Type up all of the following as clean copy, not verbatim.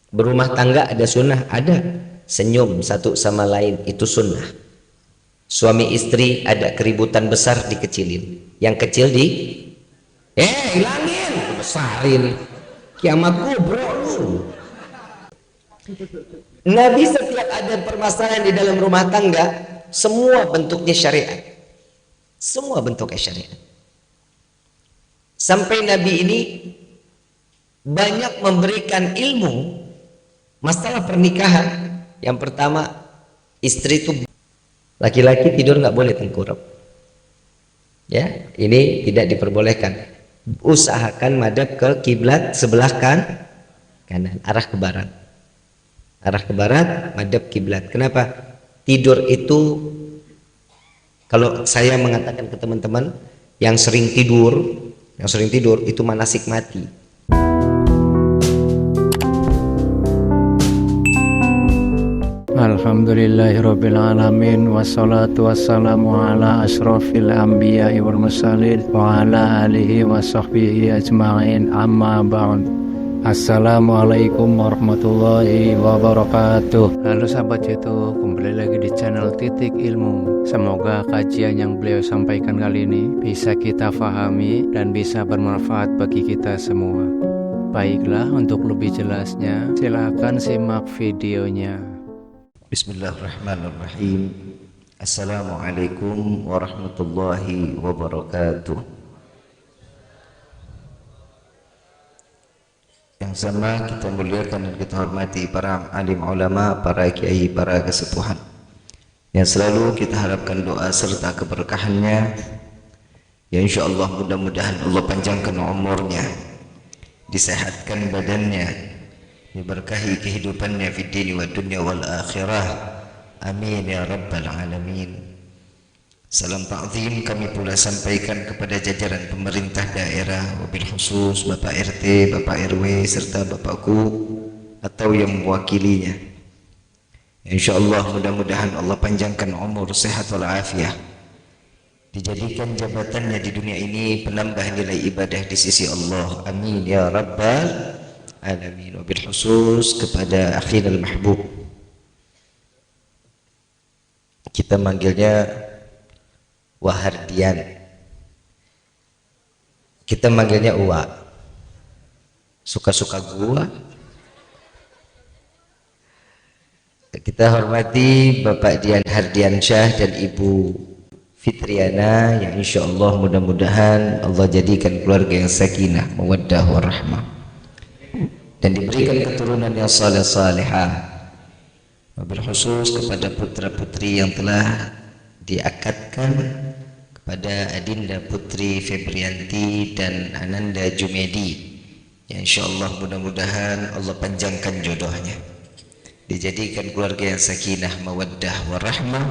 Berumah tangga ada sunnah, ada. Senyum satu sama lain itu sunnah. Suami istri ada keributan besar, dikecilin. Yang kecil hilangin, besarin. Kiamat kubro lu. Nabi setiap ada permasalahan di dalam rumah tangga, semua bentuknya syariat. Semua bentuknya syariat. Sampai Nabi ini banyak memberikan ilmu masalah pernikahan. Yang pertama, istri itu laki-laki tidur nggak boleh tengkurap. Ya, ini tidak diperbolehkan. Usahakan madhab ke kiblat sebelah kanan, arah ke barat. Arah ke barat, madhab kiblat. Kenapa? Tidur itu, kalau saya mengatakan ke teman-teman yang sering tidur itu manasik mati. Alhamdulillahirrabbilalamin. Wassalatu wassalamu ala ashrafil anbiya'i wal mursalin wa ala alihi wa sahbihi ajma'in, amma ba'd. Assalamualaikum warahmatullahi wabarakatuh. Halo sahabat YouTube, kembali lagi di channel Titik Ilmu. Semoga kajian yang beliau sampaikan kali ini bisa kita fahami dan bisa bermanfaat bagi kita semua. Baiklah, untuk lebih jelasnya silakan simak videonya. Bismillahirrahmanirrahim. Assalamualaikum warahmatullahi wabarakatuh. Yang sama kita muliakan dan kita hormati para alim ulama, para kiai, para kesepuhan yang selalu kita harapkan doa serta keberkahannya. Ya insyaallah, mudah-mudahan Allah panjangkan umurnya, disehatkan badannya, diberkahi kehidupannya fid dini wad dunya wal akhirah. Amin ya rabbal alamin. Salam ta'zim kami pula sampaikan kepada jajaran pemerintah daerah, wabil khusus Bapak RT, Bapak RW serta Bapakku atau yang mewakilinya. Insyaallah mudah-mudahan Allah panjangkan umur, sehat wal afiah, dijadikan jabatannya di dunia ini penambah nilai ibadah di sisi Allah. Amin ya rabbal alamin. Wabil khusus kepada akhina al-mahbub, kita manggilnya Wahardian, kita manggilnya Uwa, suka-suka gua. Kita hormati Bapak Dian Hardiansyah dan Ibu Fitriana yang insyaallah mudah-mudahan Allah jadikan keluarga yang sakinah, mawaddah warahmah, dan diberikan keturunan yang saleh-salehah. Wabil khusus kepada putra-putri yang telah diakadkan kepada Adinda Putri Febrianti dan Ananda Jumedi, ya insyaallah mudah-mudahan Allah panjangkan jodohnya, dijadikan keluarga yang sakinah, mawaddah warahmah,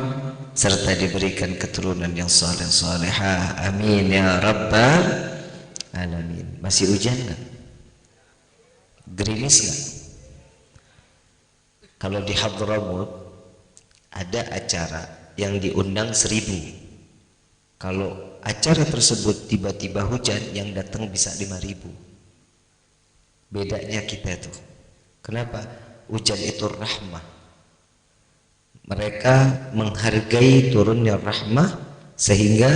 serta diberikan keturunan yang saleh salehah. Amin ya rabbal alamin. Masih hujan nggak? Gerimis nggak? Kalau di Hadramut ada acara yang diundang 1000. Kalau acara tersebut tiba-tiba hujan, yang datang bisa 5000. Bedanya kita tuh. Kenapa? Hujan itu rahmah. Mereka menghargai turunnya rahmah, sehingga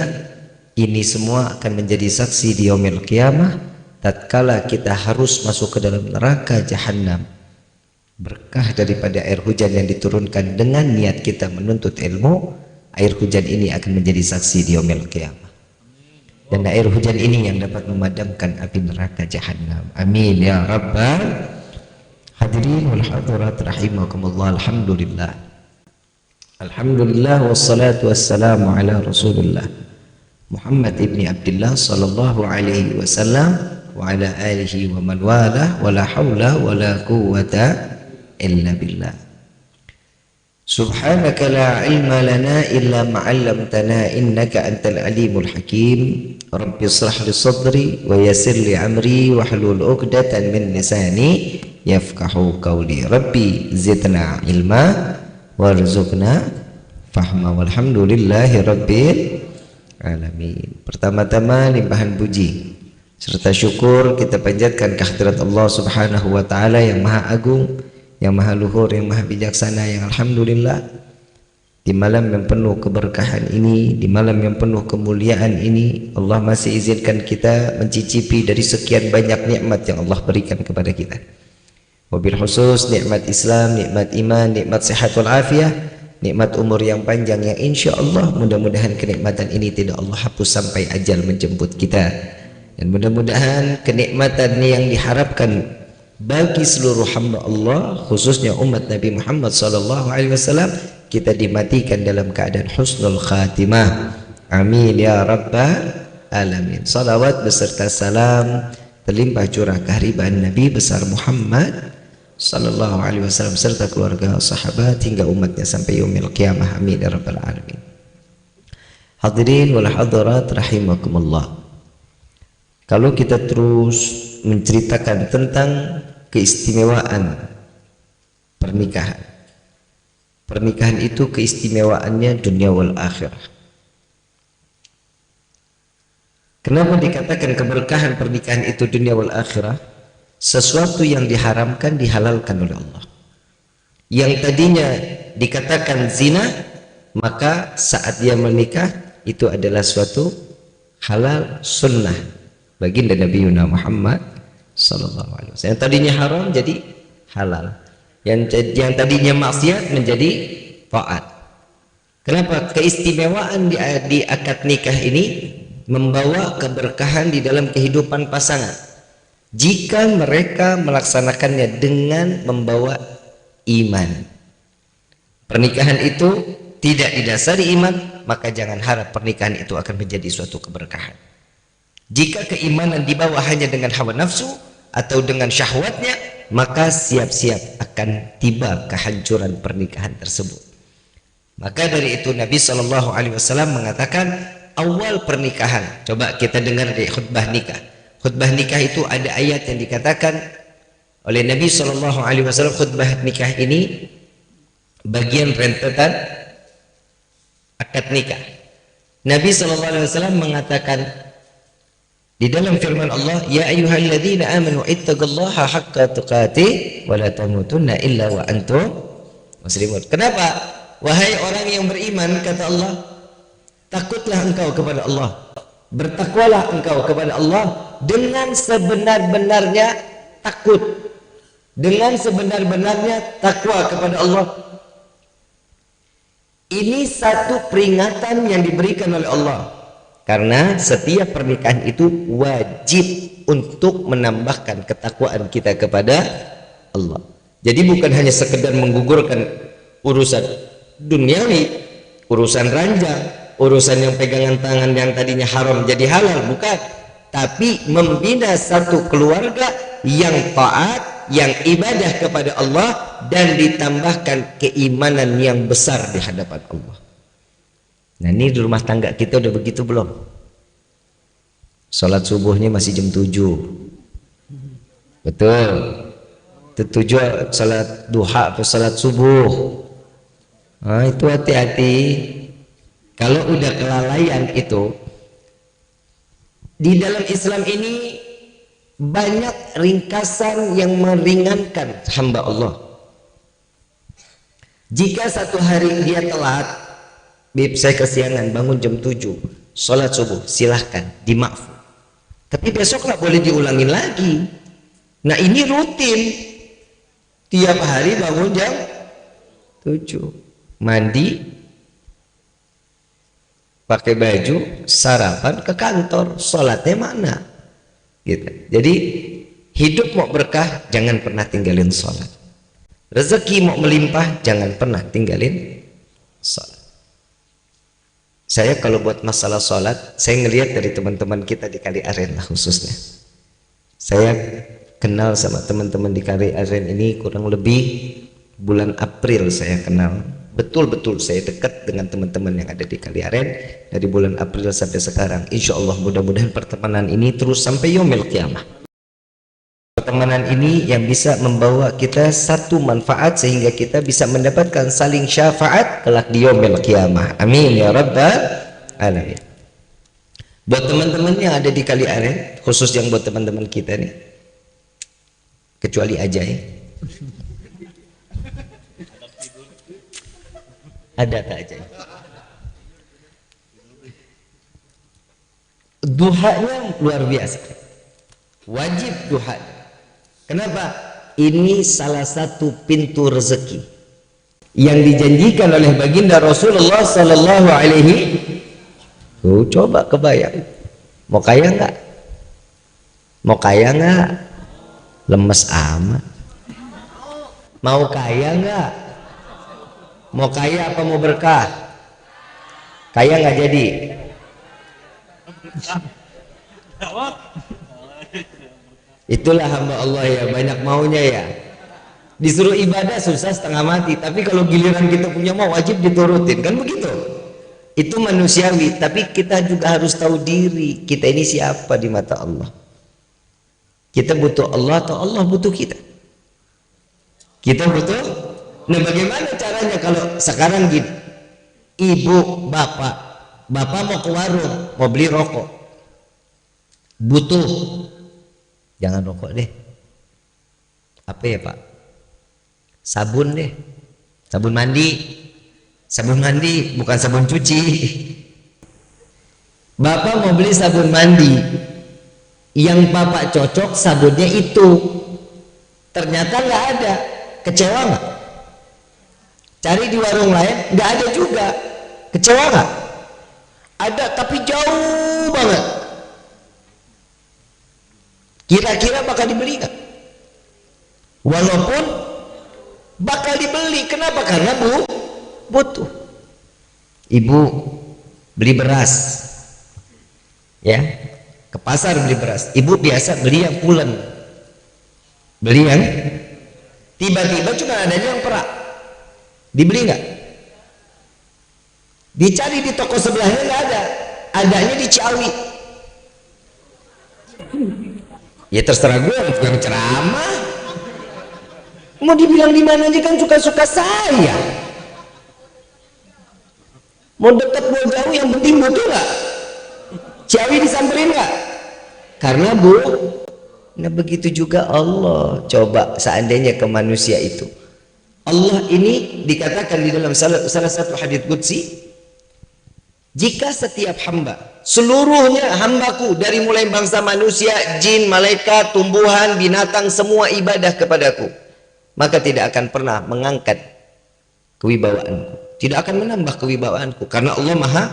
ini semua akan menjadi saksi di yaumil qiyamah tatkala kita harus masuk ke dalam neraka jahanam. Berkah daripada air hujan yang diturunkan dengan niat kita menuntut ilmu, air hujan ini akan menjadi saksi di yaumil qiyamah. Dan air hujan ini yang dapat memadamkan api neraka jahanam. Amin ya rabbal hadirin wal hadirat rahimakumullah. Alhamdulillah. Alhamdulillah wassalatu wassalamu ala Rasulillah Muhammad ibni Abdullah sallallahu alaihi wasallam wa ala alihi wa man wala, wala haula wala quwwata illa billah. Subhanaka la ilma lana illa ma 'allamtana innaka antal alimul hakim. Rabbi shrah li sadri wa yassir li amri wa hlul 'uqdatan min lisani yafqahu qawli. Rabbi zidna ilma warzuqna fahma. Walhamdulillahi rabbil alamin. Pertama-tama limpahan puji serta syukur kita panjatkan kehadirat Allah Subhanahu wa taala yang Maha Agung, yang maha luhur, yang maha bijaksana, yang alhamdulillah di malam yang penuh keberkahan ini, di malam yang penuh kemuliaan ini, Allah masih izinkan kita mencicipi dari sekian banyak nikmat yang Allah berikan kepada kita. Wabil khusus nikmat Islam, nikmat iman, nikmat sehat wal afiyah, nikmat umur yang panjang yang insya Allah mudah-mudahan kenikmatan ini tidak Allah hapus sampai ajal menjemput kita. Dan mudah-mudahan kenikmatan yang diharapkan bagi seluruh hamba Allah, khususnya umat Nabi Muhammad SAW, kita dimatikan dalam keadaan husnul khatimah. Amin ya rabbal alamin. Salawat beserta salam terlimpah curah kehariban Nabi besar Muhammad sallallahu alaihi wasallam serta keluarga, sahabat hingga umatnya sampai yaumil qiyamah. Amin ya rabbal alamin. Hadirin wal hadirat rahimakumullah. Kalau kita terus menceritakan tentang keistimewaan pernikahan, pernikahan itu keistimewaannya dunia wal akhirah. Kenapa dikatakan keberkahan pernikahan itu dunia wal akhirah? Sesuatu yang diharamkan dihalalkan oleh Allah. Yang tadinya dikatakan zina, maka saat dia menikah itu adalah suatu halal sunnah baginda Nabi Muhammad sallallahu alaihi wasallam. Yang tadinya haram jadi halal. Yang tadinya maksiat menjadi taat. Kenapa? Keistimewaan di akad nikah ini membawa keberkahan di dalam kehidupan pasangan jika mereka melaksanakannya dengan membawa iman. Pernikahan itu tidak didasari iman, maka jangan harap pernikahan itu akan menjadi suatu keberkahan. Jika keimanan dibawa hanya dengan hawa nafsu atau dengan syahwatnya, maka siap-siap akan tiba kehancuran pernikahan tersebut. Maka dari itu Nabi SAW mengatakan awal pernikahan, coba kita dengar di khutbah nikah. Khutbah nikah itu ada ayat yang dikatakan oleh Nabi SAW. Khutbah nikah ini bagian rentetan akad nikah. Nabi SAW mengatakan di dalam firman Allah, ya ayyuhalladzina amanu ittaqullaha haqqa tuqatih wa la tamutunna illa wa antum muslimun. Kenapa? Wahai orang yang beriman, kata Allah, takutlah engkau kepada Allah, bertakwalah engkau kepada Allah dengan sebenar-benarnya takut, dengan sebenar-benarnya takwa kepada Allah. Ini satu peringatan yang diberikan oleh Allah. Karena setiap pernikahan itu wajib untuk menambahkan ketakwaan kita kepada Allah. Jadi bukan hanya sekedar menggugurkan urusan duniawi, urusan ranjang, urusan yang pegangan tangan yang tadinya haram jadi halal, bukan. Tapi membina satu keluarga yang taat, yang ibadah kepada Allah, dan ditambahkan keimanan yang besar di hadapan Allah. Nah, ini di rumah tangga kita udah begitu belum? Salat subuhnya masih jam 7. Betul. 7 salat duha atau salat subuh. Nah, itu hati-hati. Kalau udah kelalaian itu, di dalam Islam ini banyak ringkasan yang meringankan hamba Allah. Jika satu hari dia telat, Bib, saya kesiangan bangun jam 7 sholat subuh, silahkan dimaaf, tapi besok nggak boleh diulangin lagi. Nah, ini rutin tiap hari bangun jam 7, mandi, pakai baju, sarapan, ke kantor, sholatnya mana gitu. Jadi hidup mau berkah, jangan pernah tinggalin sholat. Rezeki mau melimpah, jangan pernah tinggalin sholat. Saya kalau buat masalah sholat, saya ngelihat dari teman-teman kita di Kali Aren lah khususnya. Saya kenal sama teman-teman di Kali Aren ini kurang lebih bulan April saya kenal. Betul-betul saya dekat dengan teman-teman yang ada di Kali Aren dari bulan April sampai sekarang. Insya Allah mudah-mudahan pertemanan ini terus sampai yaumil qiyamah. Pertemanan ini yang bisa membawa kita satu manfaat sehingga kita bisa mendapatkan saling syafaat kelak di yaumil qiyamah. Amin ya rabbal alamin. Buat teman-teman yang ada di Kali Aren, khusus yang buat teman-teman kita nih, kecuali Ajay. Ada tak ajaib? Duhanya luar biasa. Wajib duha. Kenapa? Ini salah satu pintu rezeki yang dijanjikan oleh baginda Rasulullah sallallahu alaihi. Coba kebayang. Mau kaya nggak? Mau kaya nggak? Lemes amat. Mau kaya nggak? Mau kaya apa mau berkah? Kaya nggak jadi. Itulah hamba Allah ya, banyak maunya ya. Disuruh ibadah susah setengah mati, tapi kalau giliran kita punya mau wajib diturutin, kan begitu. Itu manusiawi, tapi kita juga harus tahu diri kita ini siapa di mata Allah. Kita butuh Allah atau Allah butuh kita? Kita butuh. Nah, bagaimana caranya kalau sekarang gini, ibu, bapak mau ke warung, mau beli rokok, butuh, jangan rokok deh, apa ya Pak, sabun deh, sabun mandi bukan sabun cuci. Bapak mau beli sabun mandi, yang bapak cocok sabunnya itu, ternyata nggak ada, kecewa nggak? Cari di warung lain nggak ada juga, kecewa nggak? Ada tapi jauh banget. Kira-kira bakal dibeli nggak? Walaupun bakal dibeli, kenapa? Karena butuh. Ibu beli beras, ya, ke pasar beli beras. Ibu biasa beli yang pulen, beli yang tiba-tiba cuma adanya yang perak. Dibeli nggak? Dicari di toko sebelahnya nggak ada, adanya di Ciawi. Ya terserah gue, bukan ceramah. Mau dibilang di mana aja kan suka-suka saya. Mau dekat mau jauh yang penting butuh nggak? Ciawi disamperin nggak? Karena nah begitu juga Allah. Coba seandainya ke manusia itu, Allah ini dikatakan di dalam salah satu hadits qudsi, jika setiap hamba, seluruhnya hambaku dari mulai bangsa manusia, jin, malaikat, tumbuhan, binatang, semua ibadah kepadaku, maka tidak akan pernah mengangkat kewibawaanku, tidak akan menambah kewibawaanku, karena Allah maha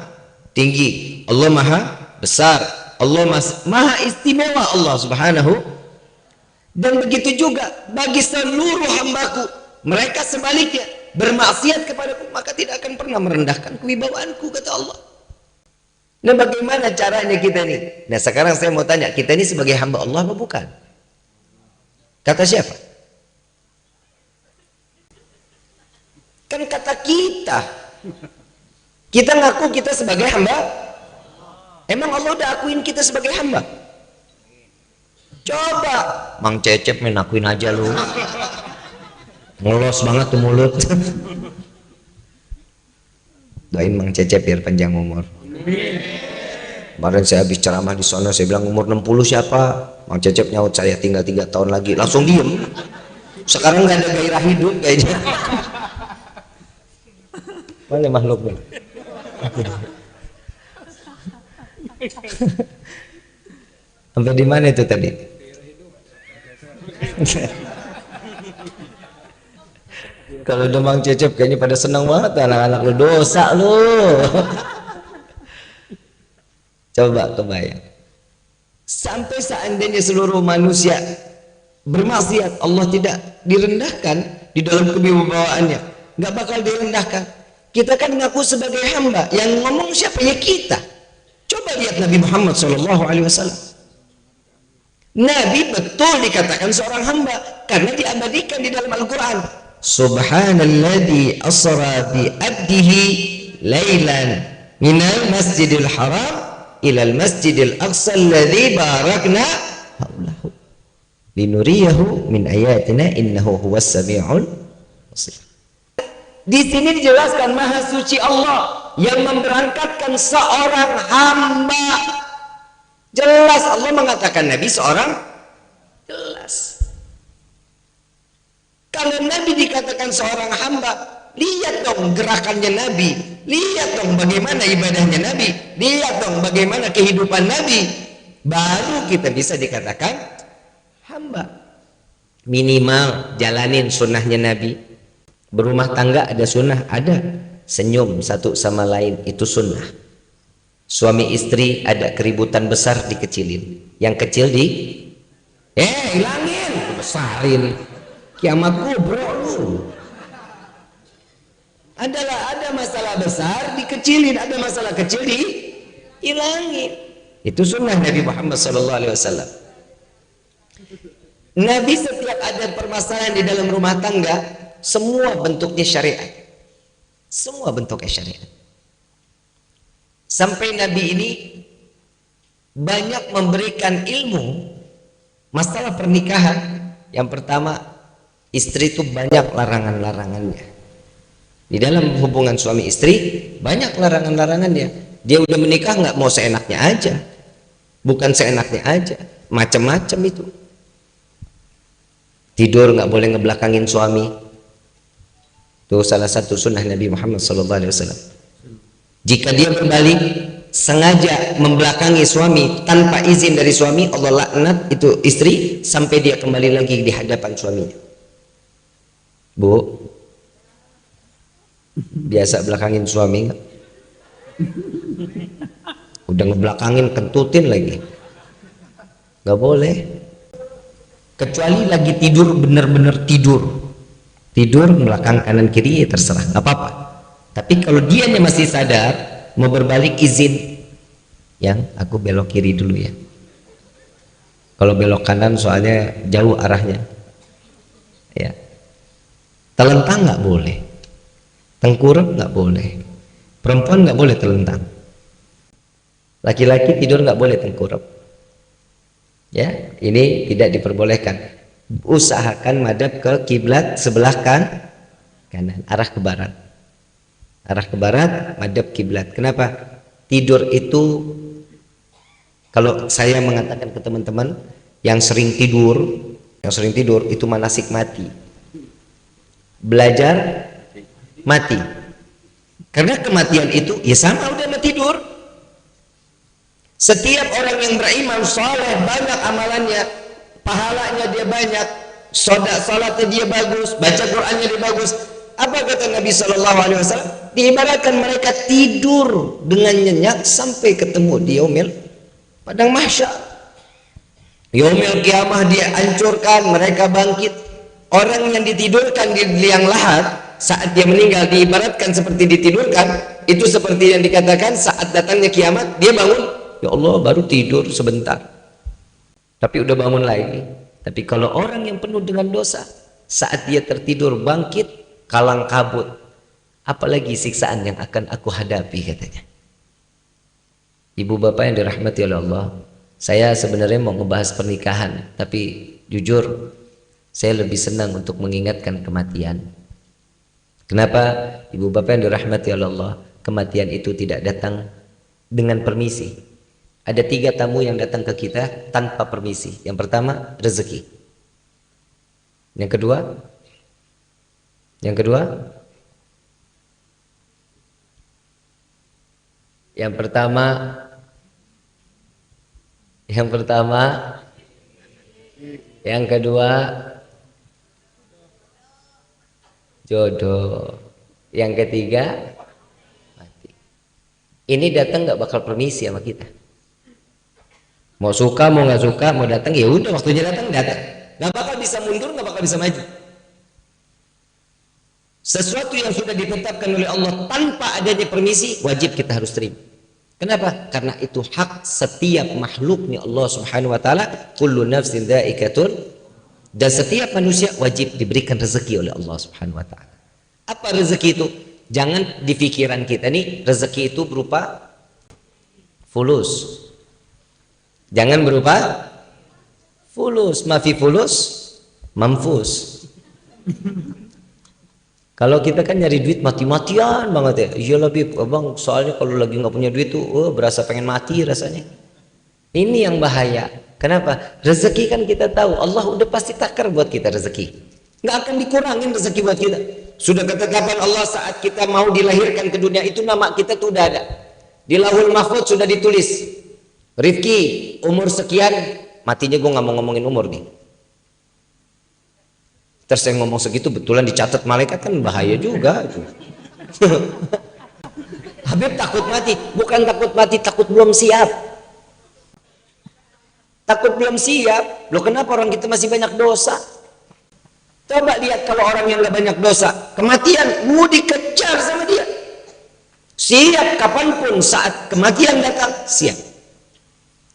tinggi, Allah maha besar, Allah maha istimewa, Allah subhanahu. Dan begitu juga bagi seluruh hambaku, mereka sebaliknya bermaksiat kepadaku, maka tidak akan pernah merendahkan kewibawaanku, kata Allah. Nah, bagaimana caranya kita ini? Nah, sekarang saya mau tanya, kita ini sebagai hamba Allah apa bukan? Kata siapa? Kan kata kita. Kita ngaku kita sebagai hamba. Emang Allah udah akuin kita sebagai hamba? Coba Mang Cecep menakuin aja lu. Ngelos banget tuh mulut. Doain Mang Cecep biar panjang umur. Kemarin saya habis ceramah di sana, saya bilang umur 60 siapa? Mang Cecep nyaut, saya tinggal 3 tahun lagi. Langsung diem. Sekarang nggak ada gairah hidup kayaknya. Mana makhluknya? Sampai di mana itu tadi? Kalau udah Mang Cecep kayaknya pada senang banget anak-anak lu, dosa lu. Coba kebayang. Sampai seandainya seluruh manusia bermaksiat, Allah tidak direndahkan di dalam kewibawaannya, nggak bakal direndahkan. Kita kan ngaku sebagai hamba, yang ngomong siapa? Ya kita. Coba lihat Nabi Muhammad SAW. Nabi betul dikatakan seorang hamba karena diabadikan di dalam Al-Quran. Subhanalladzi asra bi abdihi lailan minal masjidil haram ilal masjidil aqsa alladzi barakna haulahu linuriyahu min ayatina innahu huwas sami'ul basir. Di sini dijelaskan maha suci Allah yang memberangkatkan seorang hamba. Jelas Allah mengatakan Nabi seorang, jelas. Kalau Nabi dikatakan seorang hamba, Lihat dong gerakannya Nabi, lihat dong bagaimana ibadahnya Nabi, lihat dong bagaimana kehidupan Nabi. Baru kita bisa dikatakan hamba. Minimal jalanin sunnahnya Nabi. Berumah tangga ada sunnah, ada. Senyum satu sama lain, itu sunnah. Suami istri ada keributan besar, dikecilin. Yang kecil hilangin, besarin. Kiamat kubro lu. Ada masalah besar dikecilin, ada masalah kecil dihilangin. Itu sunnah Nabi Muhammad SAW. Nabi setiap ada permasalahan di dalam rumah tangga, semua bentuknya syariat. Semua bentuknya syariat. Sampai Nabi ini banyak memberikan ilmu masalah pernikahan. Yang pertama, istri itu banyak larangan-larangannya. Di dalam hubungan suami istri banyak larangan-larangannya. Dia udah menikah nggak mau seenaknya aja. Bukan seenaknya aja, macam-macam itu. Tidur nggak boleh ngebelakangin suami. Itu salah satu sunnah Nabi Muhammad SAW. Jika dia berbalik sengaja membelakangi suami tanpa izin dari suami, Allah laknat itu istri sampai dia kembali lagi di hadapan suaminya. Bu, biasa belakangin suami nggak? Udah ngebelakangin, kentutin lagi. Nggak boleh. Kecuali lagi tidur, bener-bener tidur belakang kanan kiri, ya terserah, nggak apa-apa. Tapi kalau dianya masih sadar mau berbalik, izin, yang aku belok kiri dulu ya. Kalau belok kanan soalnya jauh arahnya. Ya. Telentang nggak boleh, tengkurap nggak boleh, perempuan nggak boleh telentang, laki-laki tidur nggak boleh tengkurap. Ya, ini tidak diperbolehkan. Usahakan madhab ke kiblat sebelah kanan, arah ke barat. Arah ke barat, madhab kiblat. Kenapa? Tidur itu, kalau saya mengatakan ke teman-teman yang sering tidur itu manasik mati. Belajar mati. Karena kematian itu ya sama udah sama tidur. Setiap orang yang beriman soleh, banyak amalannya, pahalanya dia banyak, salatnya dia bagus, baca Qur'annya dia bagus. Apa kata Nabi SAW? Diibaratkan mereka tidur dengan nyenyak sampai ketemu di yaumil padang mahsyar. Yaumil kiamah dia hancurkan, mereka bangkit. Orang yang ditidurkan di liang lahat saat dia meninggal diibaratkan seperti ditidurkan, itu seperti yang dikatakan saat datangnya kiamat dia bangun, ya Allah baru tidur sebentar, tapi udah bangun lagi. Tapi kalau orang yang penuh dengan dosa, saat dia tertidur bangkit kalang kabut, apalagi siksaan yang akan aku hadapi, katanya. Ibu bapak yang dirahmati oleh Allah, saya sebenarnya mau ngebahas pernikahan, tapi jujur saya lebih senang untuk mengingatkan kematian. Kenapa? Ibu bapak yang dirahmati oleh Allah, kematian itu tidak datang dengan permisi. Ada 3 tamu yang datang ke kita tanpa permisi. Yang pertama, rezeki. Yang kedua, yang kedua jodoh, yang ketiga mati. Ini datang nggak bakal permisi sama kita. Mau suka mau nggak suka, mau datang ya udah, waktunya datang, nggak bakal bisa mundur, nggak bakal bisa maju. Sesuatu yang sudah ditetapkan oleh Allah tanpa adanya permisi, wajib kita harus terima. Kenapa? Karena itu hak setiap makhluknya Allah Subhanahu wa taala, kullu nafsin dha'iqatul, dan setiap manusia wajib diberikan rezeki oleh Allah Subhanahu wa taala. Apa rezeki itu? Jangan di pikiran kita nih rezeki itu berupa fulus. Jangan berupa fulus, mafi fulus mamfus. Kalau kita kan nyari duit mati-matian banget ya. Iya lebih bang, soalnya kalau lagi nggak punya duit tuh berasa pengen mati rasanya. Ini yang bahaya. Kenapa? Rezeki kan kita tahu Allah udah pasti takar buat kita rezeki. Nggak akan dikurangin rezeki buat kita. Sudah ketetapan Allah saat kita mau dilahirkan ke dunia itu nama kita tuh udah ada. Di Lauhul Mahfuz sudah ditulis. Rifki umur sekian, matinya gue nggak mau ngomongin umur nih. Terus saya ngomong segitu betulan dicatat malaikat kan bahaya juga. Habib takut mati, bukan takut mati, takut belum siap. Takut belum siap. Loh kenapa orang kita masih banyak dosa? Coba lihat kalau orang yang gak banyak dosa, kematian mau dikejar sama dia. Siap kapanpun saat kematian datang, siap.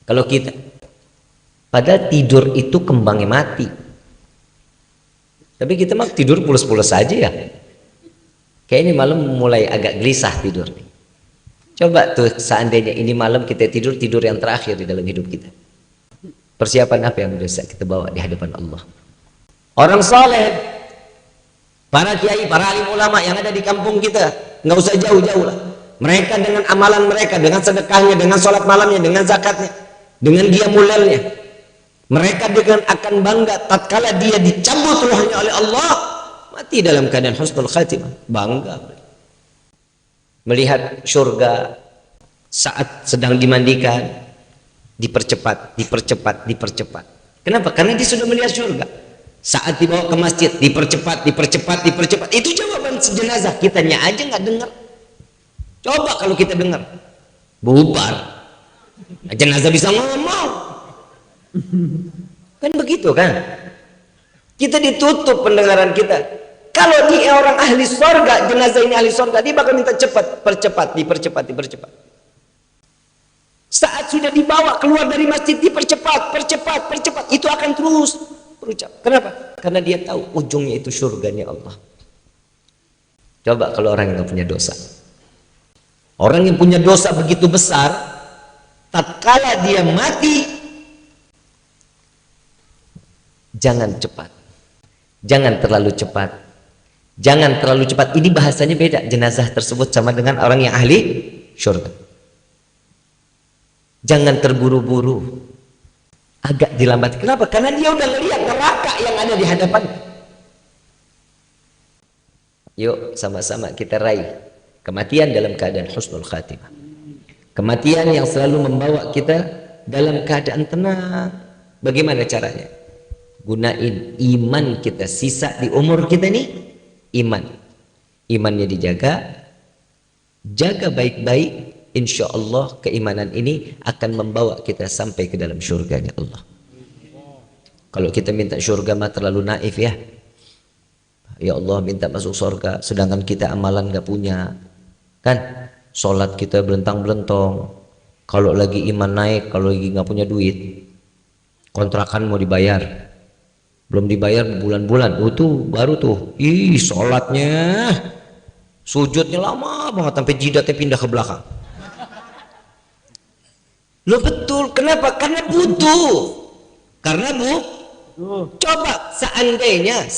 Kalau kita, pada tidur itu kembangnya mati. Tapi kita mah tidur pulas-pulas saja ya. Kayak ini malam mulai agak gelisah tidur nih. Coba tuh seandainya ini malam kita tidur yang terakhir di dalam hidup kita. Persiapan apa yang bisa kita bawa di hadapan Allah? Orang soleh, para kiai, para alim ulama yang ada di kampung kita, nggak usah jauh-jauh lah. Mereka dengan amalan mereka, dengan sedekahnya, dengan sholat malamnya, dengan zakatnya, dengan dia mulelnya, mereka dengan akan bangga tatkala dia dicabut ruhnya oleh Allah, mati dalam keadaan husnul khatimah, bangga melihat surga saat sedang dimandikan, dipercepat. Kenapa? Karena dia sudah melihat surga. Saat dibawa ke masjid, dipercepat. Itu jawaban jenazah. Kitanya aja nggak dengar. Coba kalau kita dengar, bubar. Jenazah bisa ngomong. Kan begitu kan? Kita ditutup pendengaran kita. Kalau dia orang ahli sorga, jenazah ini ahli sorga, dia bakal minta cepat, dipercepat. Saat sudah dibawa keluar dari masjid, dipercepat. Itu akan terus berucap. Kenapa? Karena dia tahu ujungnya itu surganya Allah. Coba kalau orang yang nggak punya dosa. Orang yang punya dosa begitu besar, tatkala dia mati, jangan cepat. Jangan terlalu cepat. Ini bahasanya beda. Jenazah tersebut sama dengan orang yang ahli surga. Jangan terburu-buru. Agak dilambat. Kenapa? Karena dia udah ngelihat neraka yang ada di hadapan. Yuk sama-sama kita raih kematian dalam keadaan husnul khatimah. Kematian yang selalu membawa kita dalam keadaan tenang. Bagaimana caranya? Gunain iman kita sisa di umur kita nih. Imannya dijaga. Jaga baik-baik. Insya Allah keimanan ini akan membawa kita sampai ke dalam surganya Allah. Kalau kita minta surga mah terlalu naif ya. Ya Allah minta masuk surga, sedangkan kita amalan gak punya. Kan? Sholat kita belentang-belentong. Kalau lagi iman naik, kalau lagi gak punya duit, kontrakan mau dibayar, belum dibayar bulan-bulan, itu baru tuh. Ih sholatnya, sujudnya lama banget sampai jidatnya pindah ke belakang. Lo betul, kenapa? Karena butuh. Coba seandainya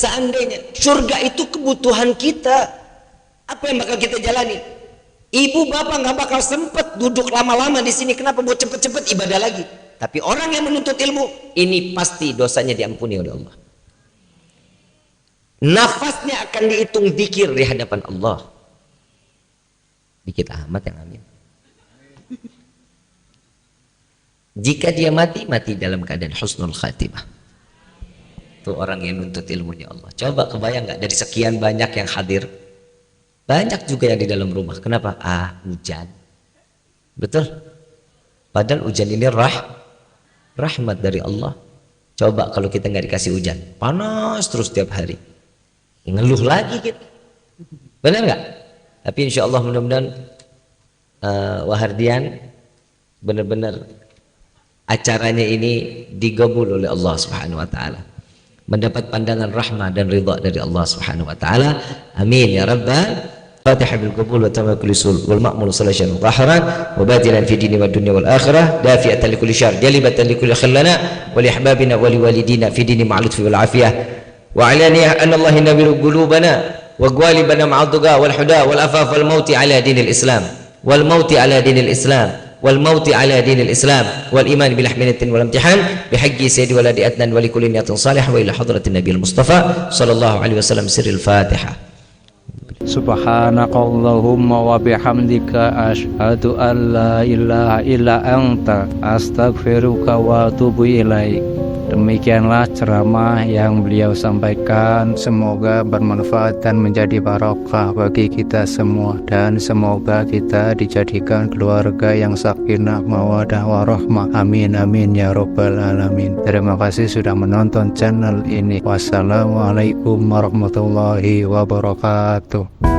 surga itu kebutuhan kita, apa yang bakal kita jalani? Ibu bapak nggak bakal sempet duduk lama-lama di sini. Kenapa? Buat cepet-cepet ibadah lagi. Tapi orang yang menuntut ilmu ini pasti dosanya diampuni oleh Allah. Nafasnya akan dihitung dzikir di hadapan Allah. Dikit amat yang amin. Jika dia mati dalam keadaan husnul khatimah. Itu orang yang nuntut ilmunya Allah. Coba kebayang nggak dari sekian banyak yang hadir, banyak juga yang di dalam rumah. Kenapa? Hujan. Betul. Padahal hujan ini rahmat dari Allah. Coba kalau kita nggak dikasih hujan, panas terus tiap hari, ngeluh lagi kita. Benar nggak? Tapi insya Allah mudah-mudahan Wahardian benar-benar acaranya ini digabul oleh Allah Subhanahu wa taala, mendapat pandangan rahmah dan ridha dari Allah Subhanahu wa taala. Amin ya rabbal Fatihah bil qabul wa tamam kulli sul wal ma'mul sallallahu zahiran wa batinan fi dini wad dunya wal akhirah dafi'atan li kulli syarr jalibatan li kulli khallana wa li ahbabina wa li walidina fi dini ma'al lutfi wal afiyah wa alaniyah anna Allah nabiru qulubana wa gwalibana ma'adduga wal huda wal afaf wal mauti ala dinil islam wal mauti ala dinil islam والموت على دين الإسلام والإيمان بالحمينة والامتحان بحق سيد ولد أدنان ولكل نية صالحة وإلى حضرة النبي المصطفى صلى الله عليه وسلم سر الفاتحة. Subhanakallahumma wa bihamdika asyhadu an la ilaha illa anta astaghfiruka wa atubu ilaik. Demikianlah ceramah yang beliau sampaikan, semoga bermanfaat dan menjadi barokah bagi kita semua, dan semoga kita dijadikan keluarga yang sakinah mawaddah warahmah. Amin amin ya rabbal alamin. Terima kasih sudah menonton channel ini. Wassalamualaikum warahmatullahi wabarakatuh.